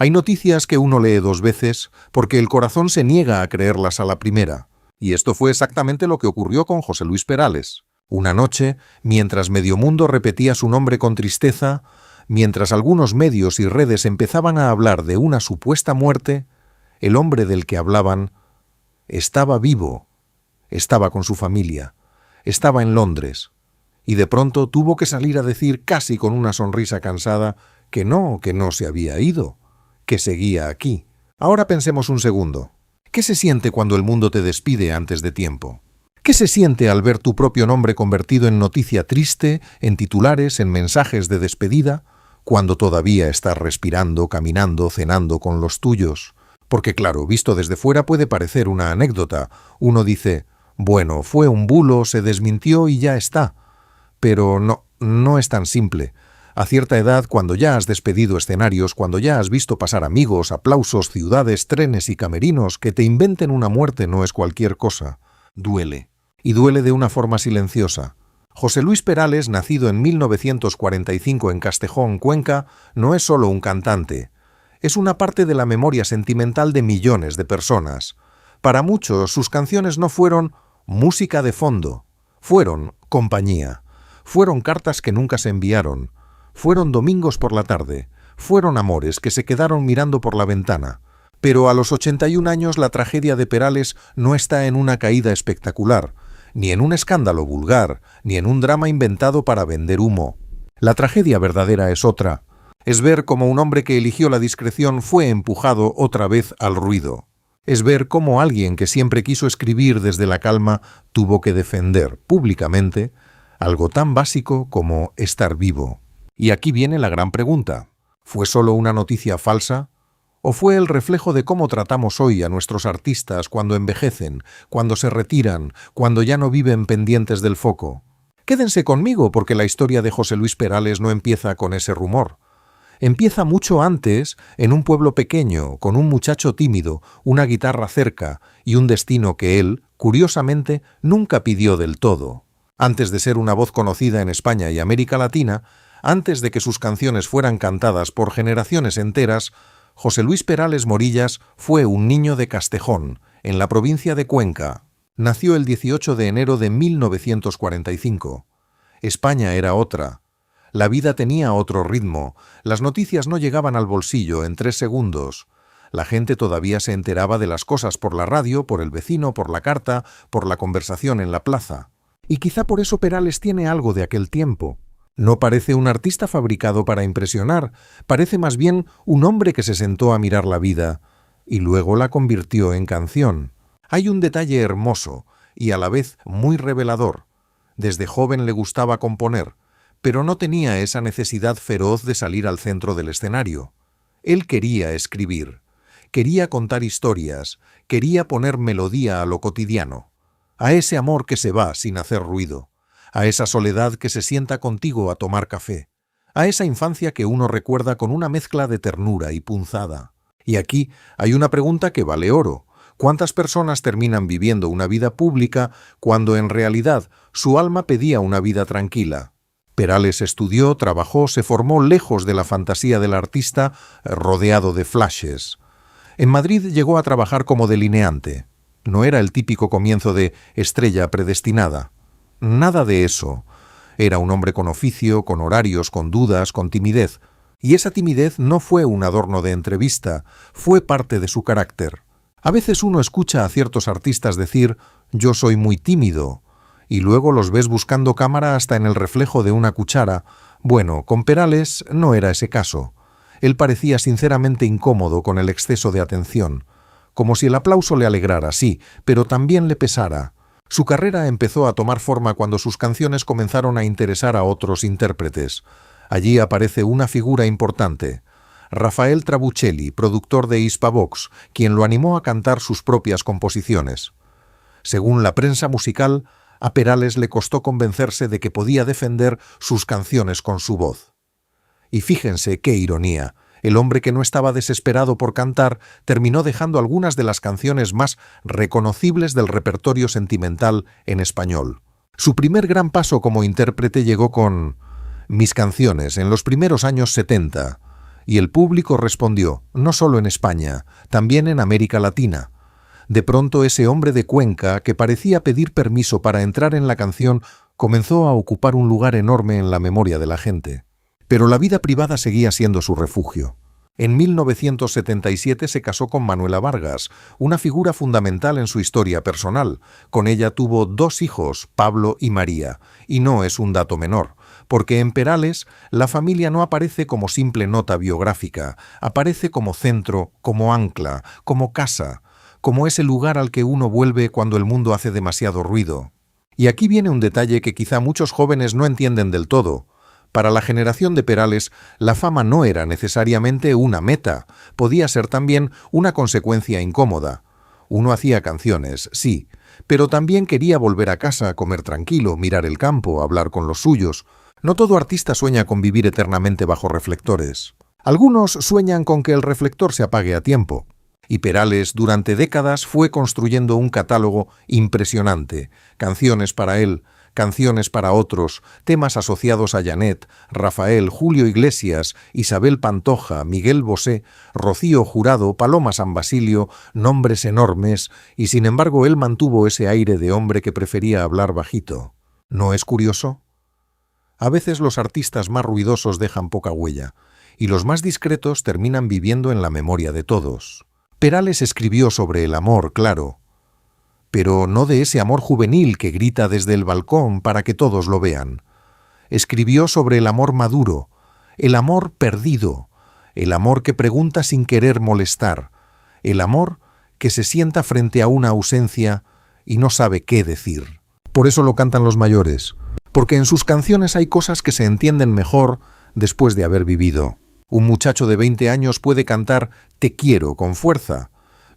Hay noticias que uno lee 2 veces porque el corazón se niega a creerlas a la primera. Y esto fue exactamente lo que ocurrió con José Luis Perales. Una noche, mientras medio mundo repetía su nombre con tristeza, mientras algunos medios y redes empezaban a hablar de una supuesta muerte, el hombre del que hablaban estaba vivo, estaba con su familia, estaba en Londres, y de pronto tuvo que salir a decir casi con una sonrisa cansada que no se había ido, que seguía aquí. Ahora pensemos un segundo. ¿Qué se siente cuando el mundo te despide antes de tiempo? ¿Qué se siente al ver tu propio nombre convertido en noticia triste, en titulares, en mensajes de despedida, cuando todavía estás respirando, caminando, cenando con los tuyos? Porque claro, visto desde fuera puede parecer una anécdota. Uno dice, bueno, fue un bulo, se desmintió y ya está. Pero no es tan simple. A cierta edad, cuando ya has despedido escenarios, cuando ya has visto pasar amigos, aplausos, ciudades, trenes y camerinos, que te inventen una muerte no es cualquier cosa. Duele. Y duele de una forma silenciosa. José Luis Perales, nacido en 1945 en Castejón, Cuenca, no es solo un cantante. Es una parte de la memoria sentimental de millones de personas. Para muchos, sus canciones no fueron música de fondo, fueron compañía. Fueron cartas que nunca se enviaron. Fueron domingos por la tarde. Fueron amores que se quedaron mirando por la ventana. Pero a los 81 años la tragedia de Perales no está en una caída espectacular, ni en un escándalo vulgar, ni en un drama inventado para vender humo. La tragedia verdadera es otra. Es ver cómo un hombre que eligió la discreción fue empujado otra vez al ruido. Es ver cómo alguien que siempre quiso escribir desde la calma tuvo que defender públicamente algo tan básico como estar vivo. Y aquí viene la gran pregunta. ¿Fue solo una noticia falsa? ¿O fue el reflejo de cómo tratamos hoy a nuestros artistas cuando envejecen, cuando se retiran, cuando ya no viven pendientes del foco? Quédense conmigo porque la historia de José Luis Perales no empieza con ese rumor. Empieza mucho antes, en un pueblo pequeño, con un muchacho tímido, una guitarra cerca y un destino que él, curiosamente, nunca pidió del todo. Antes de ser una voz conocida en España y América Latina, antes de que sus canciones fueran cantadas por generaciones enteras, José Luis Perales Morillas fue un niño de Castejón, en la provincia de Cuenca. Nació el 18 de enero de 1945. España era otra. La vida tenía otro ritmo. Las noticias no llegaban al bolsillo en 3 segundos. La gente todavía se enteraba de las cosas por la radio, por el vecino, por la carta, por la conversación en la plaza. Y quizá por eso Perales tiene algo de aquel tiempo. No parece un artista fabricado para impresionar, parece más bien un hombre que se sentó a mirar la vida y luego la convirtió en canción. Hay un detalle hermoso y a la vez muy revelador. Desde joven le gustaba componer, pero no tenía esa necesidad feroz de salir al centro del escenario. Él quería escribir, quería contar historias, quería poner melodía a lo cotidiano, a ese amor que se va sin hacer ruido, a esa soledad que se sienta contigo a tomar café, a esa infancia que uno recuerda con una mezcla de ternura y punzada. Y aquí hay una pregunta que vale oro. ¿Cuántas personas terminan viviendo una vida pública cuando en realidad su alma pedía una vida tranquila? Perales estudió, trabajó, se formó lejos de la fantasía del artista, rodeado de flashes. En Madrid llegó a trabajar como delineante. No era el típico comienzo de estrella predestinada. Nada de eso. Era un hombre con oficio, con horarios, con dudas, con timidez. Y esa timidez no fue un adorno de entrevista, fue parte de su carácter. A veces uno escucha a ciertos artistas decir «yo soy muy tímido», y luego los ves buscando cámara hasta en el reflejo de una cuchara. Bueno, con Perales no era ese caso. Él parecía sinceramente incómodo con el exceso de atención. Como si el aplauso le alegrara, sí, pero también le pesara. Su carrera empezó a tomar forma cuando sus canciones comenzaron a interesar a otros intérpretes. Allí aparece una figura importante, Rafael Trabuchelli, productor de Hispavox, quien lo animó a cantar sus propias composiciones. Según la prensa musical, a Perales le costó convencerse de que podía defender sus canciones con su voz. Y fíjense qué ironía. El hombre que no estaba desesperado por cantar terminó dejando algunas de las canciones más reconocibles del repertorio sentimental en español. Su primer gran paso como intérprete llegó con Mis canciones en los primeros años 70. Y el público respondió, no solo en España, también en América Latina. De pronto ese hombre de Cuenca, que parecía pedir permiso para entrar en la canción, comenzó a ocupar un lugar enorme en la memoria de la gente. Pero la vida privada seguía siendo su refugio. En 1977 se casó con Manuela Vargas, una figura fundamental en su historia personal. Con ella tuvo 2 hijos, Pablo y María. Y no es un dato menor, porque en Perales la familia no aparece como simple nota biográfica, aparece como centro, como ancla, como casa, como ese lugar al que uno vuelve cuando el mundo hace demasiado ruido. Y aquí viene un detalle que quizá muchos jóvenes no entienden del todo. Para la generación de Perales, la fama no era necesariamente una meta, podía ser también una consecuencia incómoda. Uno hacía canciones, sí, pero también quería volver a casa, comer tranquilo, mirar el campo, hablar con los suyos. No todo artista sueña con vivir eternamente bajo reflectores. Algunos sueñan con que el reflector se apague a tiempo. Y Perales durante décadas fue construyendo un catálogo impresionante, canciones para él, canciones para otros, temas asociados a Janet, Rafael, Julio Iglesias, Isabel Pantoja, Miguel Bosé, Rocío Jurado, Paloma San Basilio, nombres enormes, y sin embargo él mantuvo ese aire de hombre que prefería hablar bajito. ¿No es curioso? A veces los artistas más ruidosos dejan poca huella, y los más discretos terminan viviendo en la memoria de todos. Perales escribió sobre el amor, claro, pero no de ese amor juvenil que grita desde el balcón para que todos lo vean. Escribió sobre el amor maduro, el amor perdido, el amor que pregunta sin querer molestar, el amor que se sienta frente a una ausencia y no sabe qué decir. Por eso lo cantan los mayores, porque en sus canciones hay cosas que se entienden mejor después de haber vivido. Un muchacho de 20 años puede cantar «Te quiero» con fuerza,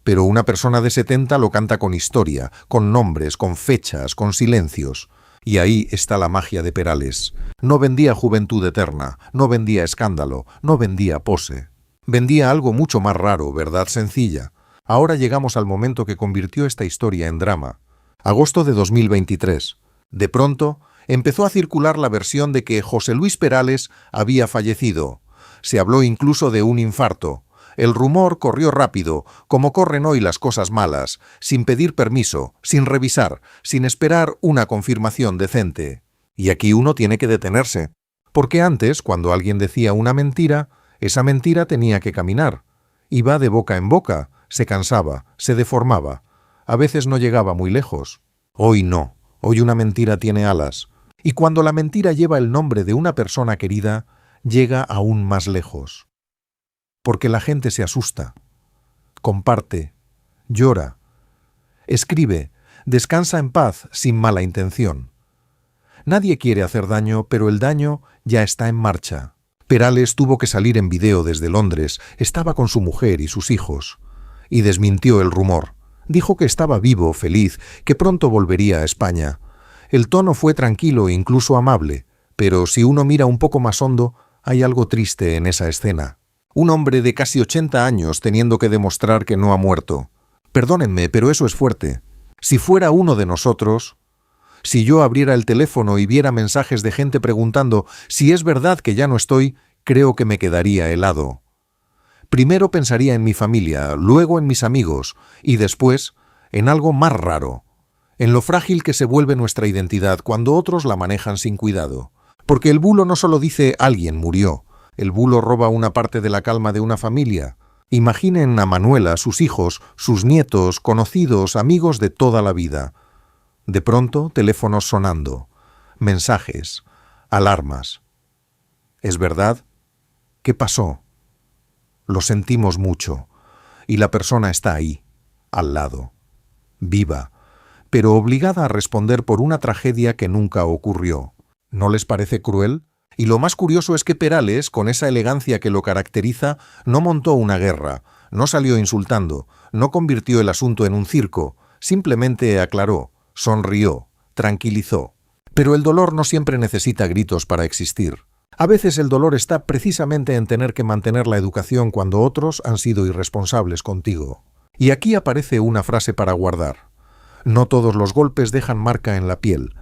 pero una persona de 70 lo canta con historia, con nombres, con fechas, con silencios. Y ahí está la magia de Perales. No vendía juventud eterna, no vendía escándalo, no vendía pose. Vendía algo mucho más raro, verdad sencilla. Ahora llegamos al momento que convirtió esta historia en drama. Agosto de 2023. De pronto, empezó a circular la versión de que José Luis Perales había fallecido. Se habló incluso de un infarto. El rumor corrió rápido, como corren hoy las cosas malas, sin pedir permiso, sin revisar, sin esperar una confirmación decente. Y aquí uno tiene que detenerse, porque antes, cuando alguien decía una mentira, esa mentira tenía que caminar. Iba de boca en boca, se cansaba, se deformaba. A veces no llegaba muy lejos. Hoy no, hoy una mentira tiene alas. Y cuando la mentira lleva el nombre de una persona querida, llega aún más lejos. Porque la gente se asusta, comparte, llora, escribe, descansa en paz sin mala intención. Nadie quiere hacer daño, pero el daño ya está en marcha. Perales tuvo que salir en video desde Londres, estaba con su mujer y sus hijos, y desmintió el rumor. Dijo que estaba vivo, feliz, que pronto volvería a España. El tono fue tranquilo e incluso amable, pero si uno mira un poco más hondo, hay algo triste en esa escena. Un hombre de casi 80 años teniendo que demostrar que no ha muerto. Perdónenme, pero eso es fuerte. Si fuera uno de nosotros, si yo abriera el teléfono y viera mensajes de gente preguntando si es verdad que ya no estoy, creo que me quedaría helado. Primero pensaría en mi familia, luego en mis amigos y después en algo más raro, en lo frágil que se vuelve nuestra identidad cuando otros la manejan sin cuidado. Porque el bulo no solo dice «alguien murió», el bulo roba una parte de la calma de una familia. Imaginen a Manuela, sus hijos, sus nietos, conocidos, amigos de toda la vida. De pronto, teléfonos sonando, mensajes, alarmas. ¿Es verdad? ¿Qué pasó? Lo sentimos mucho, y la persona está ahí, al lado, viva, pero obligada a responder por una tragedia que nunca ocurrió. ¿No les parece cruel? Y lo más curioso es que Perales, con esa elegancia que lo caracteriza, no montó una guerra, no salió insultando, no convirtió el asunto en un circo, simplemente aclaró, sonrió, tranquilizó. Pero el dolor no siempre necesita gritos para existir. A veces el dolor está precisamente en tener que mantener la educación cuando otros han sido irresponsables contigo. Y aquí aparece una frase para guardar. No todos los golpes dejan marca en la piel.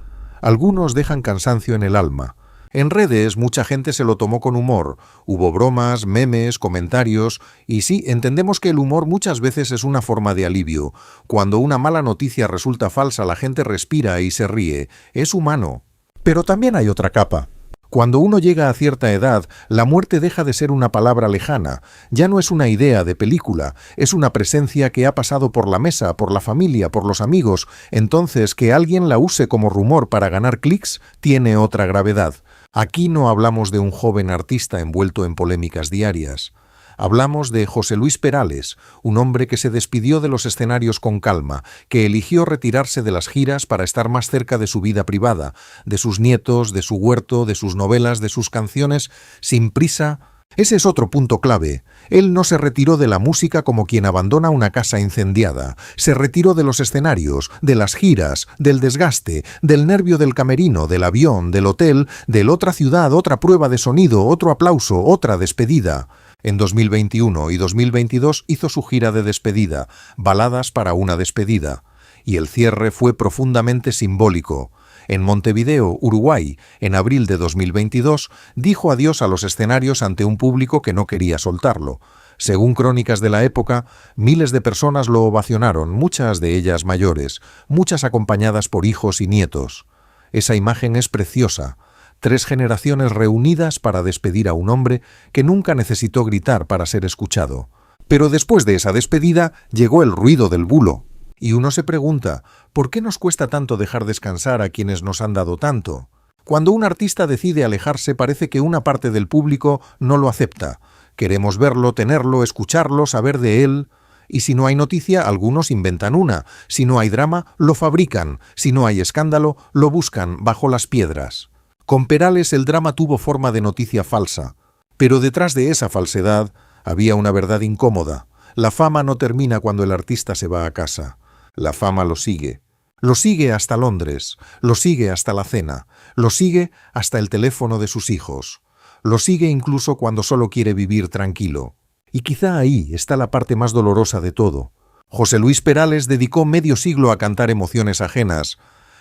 Algunos dejan cansancio en el alma. En redes mucha gente se lo tomó con humor. Hubo bromas, memes, comentarios, y sí, entendemos que el humor muchas veces es una forma de alivio. Cuando una mala noticia resulta falsa, la gente respira y se ríe. Es humano. Pero también hay otra capa. Cuando uno llega a cierta edad, la muerte deja de ser una palabra lejana. Ya no es una idea de película, es una presencia que ha pasado por la mesa, por la familia, por los amigos. Entonces, que alguien la use como rumor para ganar clics tiene otra gravedad. Aquí no hablamos de un joven artista envuelto en polémicas diarias. Hablamos de José Luis Perales, un hombre que se despidió de los escenarios con calma, que eligió retirarse de las giras para estar más cerca de su vida privada, de sus nietos, de su huerto, de sus novelas, de sus canciones, sin prisa. Ese es otro punto clave. Él no se retiró de la música como quien abandona una casa incendiada. Se retiró de los escenarios, de las giras, del desgaste, del nervio del camerino, del avión, del hotel, de otra ciudad, otra prueba de sonido, otro aplauso, otra despedida. En 2021 y 2022 hizo su gira de despedida, Baladas para una despedida, y el cierre fue profundamente simbólico. En Montevideo, Uruguay, en abril de 2022, dijo adiós a los escenarios ante un público que no quería soltarlo. Según crónicas de la época, miles de personas lo ovacionaron, muchas de ellas mayores, muchas acompañadas por hijos y nietos. Esa imagen es preciosa. 3 generaciones reunidas para despedir a un hombre que nunca necesitó gritar para ser escuchado. Pero después de esa despedida llegó el ruido del bulo. Y uno se pregunta, ¿por qué nos cuesta tanto dejar descansar a quienes nos han dado tanto? Cuando un artista decide alejarse, parece que una parte del público no lo acepta. Queremos verlo, tenerlo, escucharlo, saber de él. Y si no hay noticia, algunos inventan una. Si no hay drama, lo fabrican. Si no hay escándalo, lo buscan bajo las piedras. Con Perales el drama tuvo forma de noticia falsa, pero detrás de esa falsedad había una verdad incómoda. La fama no termina cuando el artista se va a casa. La fama lo sigue. Lo sigue hasta Londres, lo sigue hasta la cena, lo sigue hasta el teléfono de sus hijos. Lo sigue incluso cuando solo quiere vivir tranquilo. Y quizá ahí está la parte más dolorosa de todo. José Luis Perales dedicó medio siglo a cantar emociones ajenas,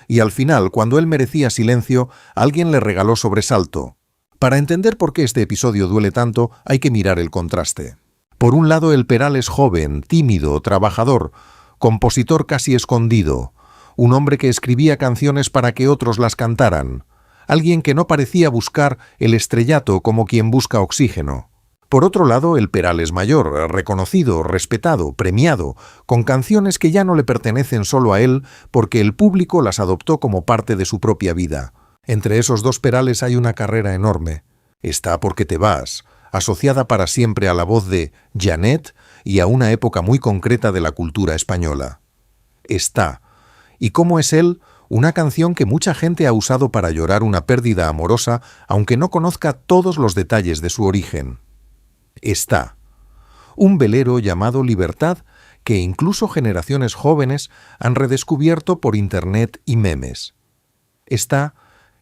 y al final, cuando él merecía silencio, alguien le regaló sobresalto. Para entender por qué este episodio duele tanto, hay que mirar el contraste. Por un lado, el Perales joven, tímido, trabajador, compositor casi escondido, un hombre que escribía canciones para que otros las cantaran, alguien que no parecía buscar el estrellato como quien busca oxígeno. Por otro lado, el Perales mayor, reconocido, respetado, premiado, con canciones que ya no le pertenecen solo a él porque el público las adoptó como parte de su propia vida. Entre esos dos Perales hay una carrera enorme. Está porque te vas, asociada para siempre a la voz de Janet y a una época muy concreta de la cultura española. Está. ¿Y cómo es él? Una canción que mucha gente ha usado para llorar una pérdida amorosa, aunque no conozca todos los detalles de su origen. Está. Un velero llamado Libertad que incluso generaciones jóvenes han redescubierto por internet y memes. Está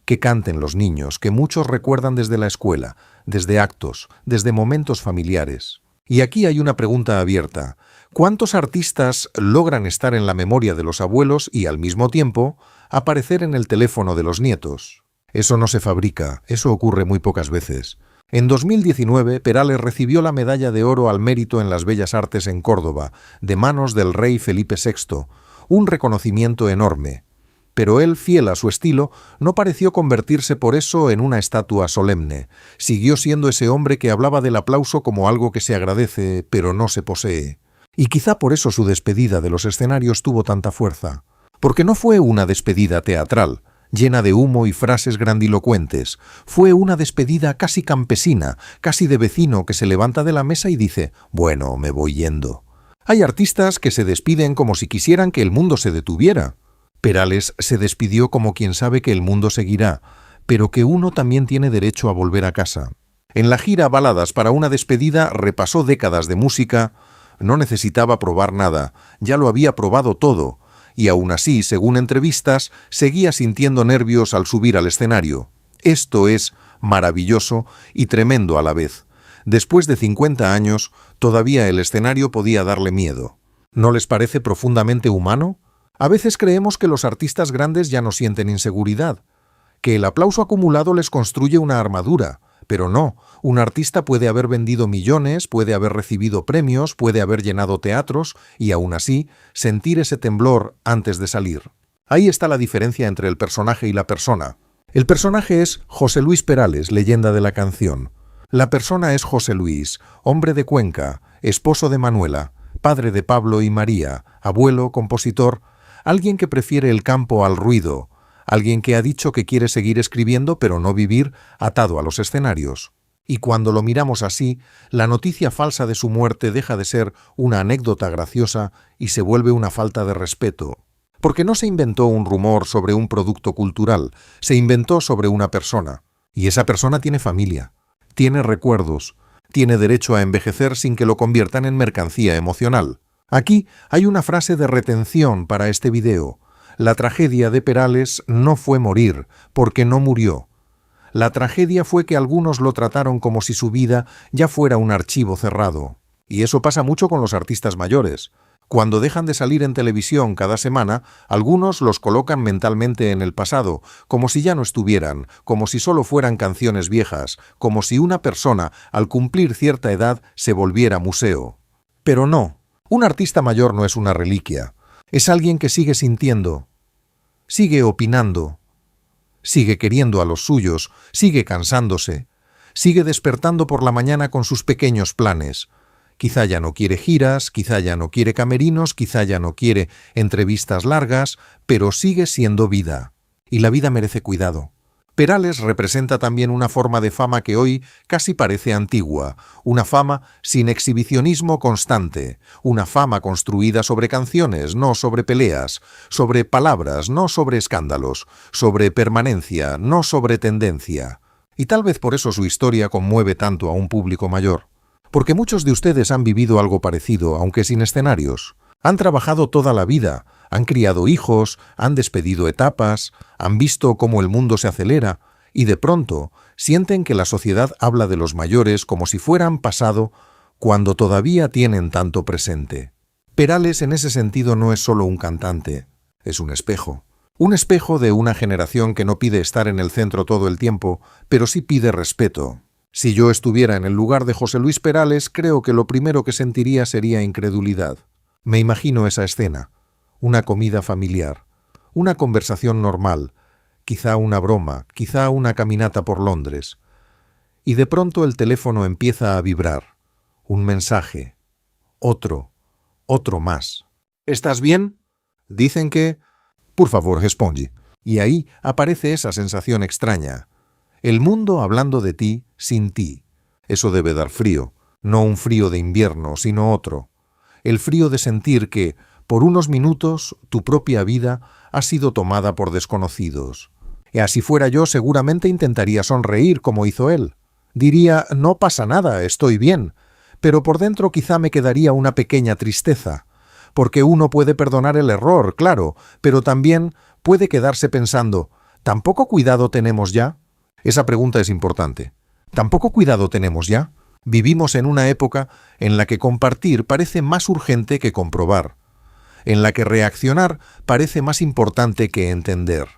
que canten los niños, que muchos recuerdan desde la escuela, desde actos, desde momentos familiares. Y aquí hay una pregunta abierta. ¿Cuántos artistas logran estar en la memoria de los abuelos y, al mismo tiempo, aparecer en el teléfono de los nietos? Eso no se fabrica, eso ocurre muy pocas veces. En 2019, Perales recibió la Medalla de Oro al Mérito en las Bellas Artes en Córdoba, de manos del rey Felipe VI, un reconocimiento enorme. Pero él, fiel a su estilo, no pareció convertirse por eso en una estatua solemne. Siguió siendo ese hombre que hablaba del aplauso como algo que se agradece, pero no se posee. Y quizá por eso su despedida de los escenarios tuvo tanta fuerza. Porque no fue una despedida teatral, llena de humo y frases grandilocuentes. Fue una despedida casi campesina, casi de vecino que se levanta de la mesa y dice, bueno, me voy yendo. Hay artistas que se despiden como si quisieran que el mundo se detuviera. Perales se despidió como quien sabe que el mundo seguirá, pero que uno también tiene derecho a volver a casa. En la gira Baladas para una despedida repasó décadas de música, no necesitaba probar nada, ya lo había probado todo, y aún así, según entrevistas, seguía sintiendo nervios al subir al escenario. Esto es maravilloso y tremendo a la vez. Después de 50 años, todavía el escenario podía darle miedo. ¿No les parece profundamente humano? A veces creemos que los artistas grandes ya no sienten inseguridad. que el aplauso acumulado les construye una armadura. Pero no, un artista puede haber vendido millones, puede haber recibido premios, puede haber llenado teatros y aún así sentir ese temblor antes de salir. Ahí está la diferencia entre el personaje y la persona. El personaje es José Luis Perales, leyenda de la canción. La persona es José Luis, hombre de Cuenca, esposo de Manuela, padre de Pablo y María, abuelo, compositor, alguien que prefiere el campo al ruido, alguien que ha dicho que quiere seguir escribiendo pero no vivir atado a los escenarios. Y cuando lo miramos así, la noticia falsa de su muerte deja de ser una anécdota graciosa y se vuelve una falta de respeto. Porque no se inventó un rumor sobre un producto cultural, se inventó sobre una persona. Y esa persona tiene familia, tiene recuerdos, tiene derecho a envejecer sin que lo conviertan en mercancía emocional. Aquí hay una frase de retención para este video. La tragedia de Perales no fue morir, porque no murió. La tragedia fue que algunos lo trataron como si su vida ya fuera un archivo cerrado. Y eso pasa mucho con los artistas mayores. Cuando dejan de salir en televisión cada semana, algunos los colocan mentalmente en el pasado, como si ya no estuvieran, como si solo fueran canciones viejas, como si una persona, al cumplir cierta edad, se volviera museo. Pero no, un artista mayor no es una reliquia. Es alguien que sigue sintiendo, sigue opinando, sigue queriendo a los suyos, sigue cansándose, sigue despertando por la mañana con sus pequeños planes. Quizá ya no quiere giras, quizá ya no quiere camerinos, quizá ya no quiere entrevistas largas, pero sigue siendo vida. Y la vida merece cuidado. Perales representa también una forma de fama que hoy casi parece antigua, una fama sin exhibicionismo constante, una fama construida sobre canciones, no sobre peleas, sobre palabras, no sobre escándalos, sobre permanencia, no sobre tendencia. Y tal vez por eso su historia conmueve tanto a un público mayor. Porque muchos de ustedes han vivido algo parecido, aunque sin escenarios. Han trabajado toda la vida, han criado hijos, han despedido etapas, han visto cómo el mundo se acelera y de pronto sienten que la sociedad habla de los mayores como si fueran pasado cuando todavía tienen tanto presente. Perales en ese sentido no es solo un cantante, es un espejo. Un espejo de una generación que no pide estar en el centro todo el tiempo, pero sí pide respeto. Si yo estuviera en el lugar de José Luis Perales, creo que lo primero que sentiría sería incredulidad. Me imagino esa escena, una comida familiar, una conversación normal, quizá una broma, quizá una caminata por Londres. Y de pronto el teléfono empieza a vibrar. Un mensaje. Otro más. ¿Estás bien? Dicen que... Por favor, responde. Y ahí aparece esa sensación extraña. El mundo hablando de ti sin ti. Eso debe dar frío, no un frío de invierno, sino otro. El frío de sentir que, por unos minutos, tu propia vida ha sido tomada por desconocidos. Y así fuera yo, seguramente intentaría sonreír como hizo él. Diría, no pasa nada, estoy bien. Pero por dentro quizá me quedaría una pequeña tristeza. Porque uno puede perdonar el error, claro, pero también puede quedarse pensando, ¿tan poco cuidado tenemos ya? Esa pregunta es importante. ¿Tan poco cuidado tenemos ya? Vivimos en una época en la que compartir parece más urgente que comprobar, en la que reaccionar parece más importante que entender,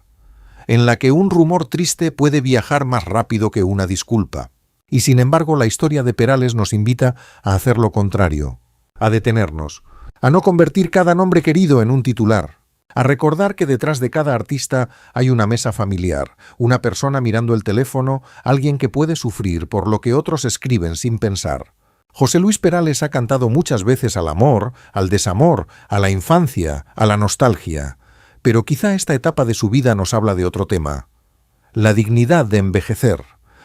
en la que un rumor triste puede viajar más rápido que una disculpa. Y sin embargo, la historia de Perales nos invita a hacer lo contrario, a detenernos, a no convertir cada nombre querido en un titular, a recordar que detrás de cada artista hay una mesa familiar, una persona mirando el teléfono, alguien que puede sufrir por lo que otros escriben sin pensar. José Luis Perales ha cantado muchas veces al amor, al desamor, a la infancia, a la nostalgia, pero quizá esta etapa de su vida nos habla de otro tema. La dignidad de envejecer.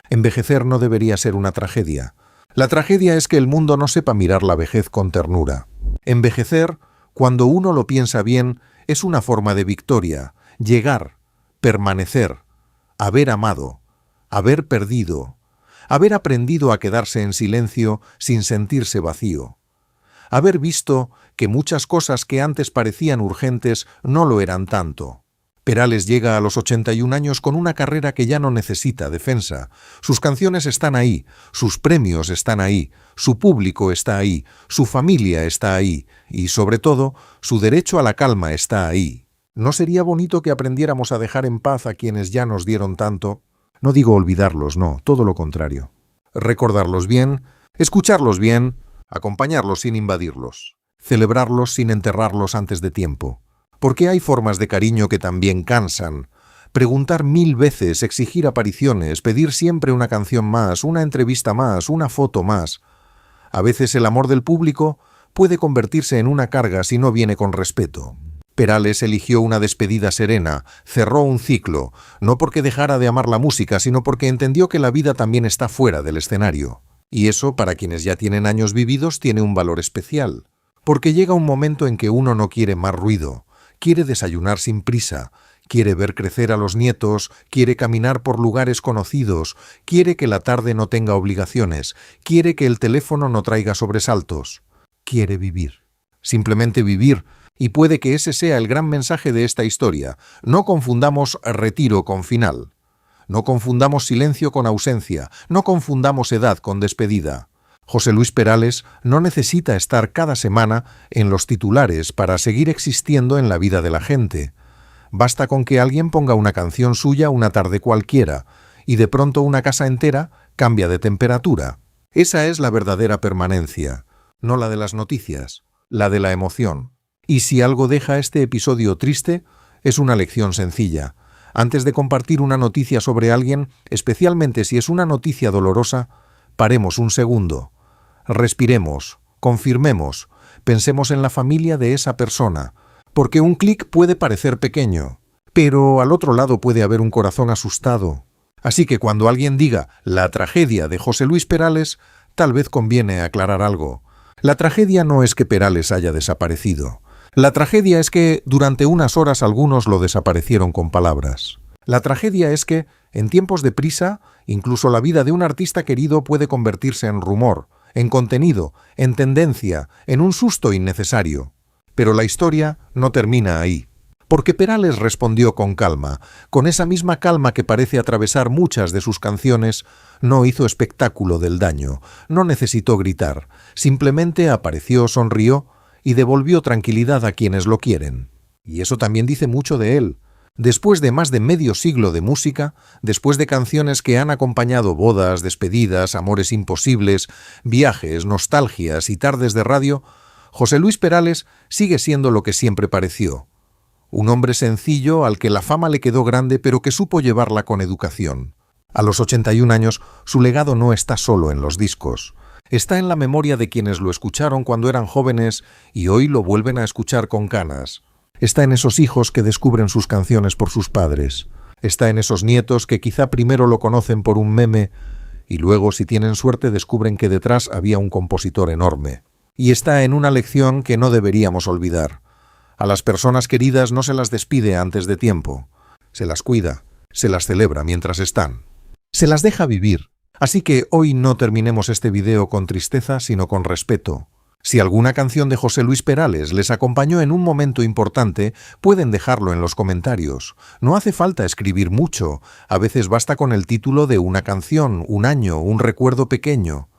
Envejecer no debería ser una tragedia. La tragedia es que el mundo no sepa mirar la vejez con ternura. Envejecer, cuando uno lo piensa bien, es una forma de victoria, llegar, permanecer, haber amado, haber perdido, haber aprendido a quedarse en silencio sin sentirse vacío, haber visto que muchas cosas que antes parecían urgentes no lo eran tanto. Perales llega a los 81 años con una carrera que ya no necesita defensa. Sus canciones están ahí, sus premios están ahí, su público está ahí, su familia está ahí y, sobre todo, su derecho a la calma está ahí. ¿No sería bonito que aprendiéramos a dejar en paz a quienes ya nos dieron tanto? No digo olvidarlos, no, todo lo contrario. Recordarlos bien, escucharlos bien, acompañarlos sin invadirlos, celebrarlos sin enterrarlos antes de tiempo. Porque hay formas de cariño que también cansan. Preguntar 1000 veces, exigir apariciones, pedir siempre una canción más, una entrevista más, una foto más. A veces el amor del público puede convertirse en una carga si no viene con respeto. Perales eligió una despedida serena, cerró un ciclo, no porque dejara de amar la música, sino porque entendió que la vida también está fuera del escenario. Y eso, para quienes ya tienen años vividos, tiene un valor especial. Porque llega un momento en que uno no quiere más ruido, quiere desayunar sin prisa, quiere ver crecer a los nietos, quiere caminar por lugares conocidos, quiere que la tarde no tenga obligaciones, quiere que el teléfono no traiga sobresaltos. Quiere vivir. Simplemente vivir. Y puede que ese sea el gran mensaje de esta historia. No confundamos retiro con final. No confundamos silencio con ausencia. No confundamos edad con despedida. José Luis Perales no necesita estar cada semana en los titulares para seguir existiendo en la vida de la gente. Basta con que alguien ponga una canción suya una tarde cualquiera, y de pronto una casa entera cambia de temperatura. Esa es la verdadera permanencia, no la de las noticias, la de la emoción. Y si algo deja este episodio triste, es una lección sencilla. Antes de compartir una noticia sobre alguien, especialmente si es una noticia dolorosa, paremos un segundo. Respiremos, confirmemos, pensemos en la familia de esa persona, porque un clic puede parecer pequeño, pero al otro lado puede haber un corazón asustado. Así que cuando alguien diga la tragedia de José Luis Perales, tal vez conviene aclarar algo. La tragedia no es que Perales haya desaparecido. La tragedia es que durante unas horas algunos lo desaparecieron con palabras. La tragedia es que, en tiempos de prisa, incluso la vida de un artista querido puede convertirse en rumor, en contenido, en tendencia, en un susto innecesario. Pero la historia no termina ahí. Porque Perales respondió con calma, con esa misma calma que parece atravesar muchas de sus canciones, no hizo espectáculo del daño, no necesitó gritar, simplemente apareció, sonrió y devolvió tranquilidad a quienes lo quieren. Y eso también dice mucho de él. Después de más de medio siglo de música, después de canciones que han acompañado bodas, despedidas, amores imposibles, viajes, nostalgias y tardes de radio, José Luis Perales sigue siendo lo que siempre pareció. Un hombre sencillo al que la fama le quedó grande pero que supo llevarla con educación. A los 81 años, su legado no está solo en los discos. Está en la memoria de quienes lo escucharon cuando eran jóvenes y hoy lo vuelven a escuchar con canas. Está en esos hijos que descubren sus canciones por sus padres. Está en esos nietos que quizá primero lo conocen por un meme y luego, si tienen suerte, descubren que detrás había un compositor enorme. Y está en una lección que no deberíamos olvidar. A las personas queridas no se las despide antes de tiempo. Se las cuida, se las celebra mientras están. Se las deja vivir. Así que hoy no terminemos este video con tristeza, sino con respeto. Si alguna canción de José Luis Perales les acompañó en un momento importante, pueden dejarlo en los comentarios. No hace falta escribir mucho. A veces basta con el título de una canción, un año, un recuerdo pequeño.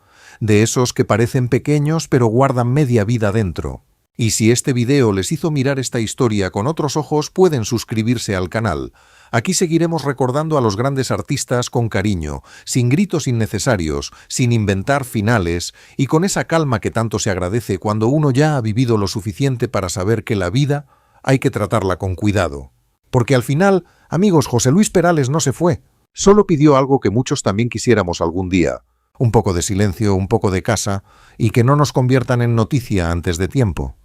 De esos que parecen pequeños pero guardan media vida dentro. Y si este video les hizo mirar esta historia con otros ojos, pueden suscribirse al canal. Aquí seguiremos recordando a los grandes artistas con cariño, sin gritos innecesarios, sin inventar finales y con esa calma que tanto se agradece cuando uno ya ha vivido lo suficiente para saber que la vida hay que tratarla con cuidado. Porque al final, amigos, José Luis Perales no se fue. Solo pidió algo que muchos también quisiéramos algún día. Un poco de silencio, un poco de casa y que no nos conviertan en noticia antes de tiempo.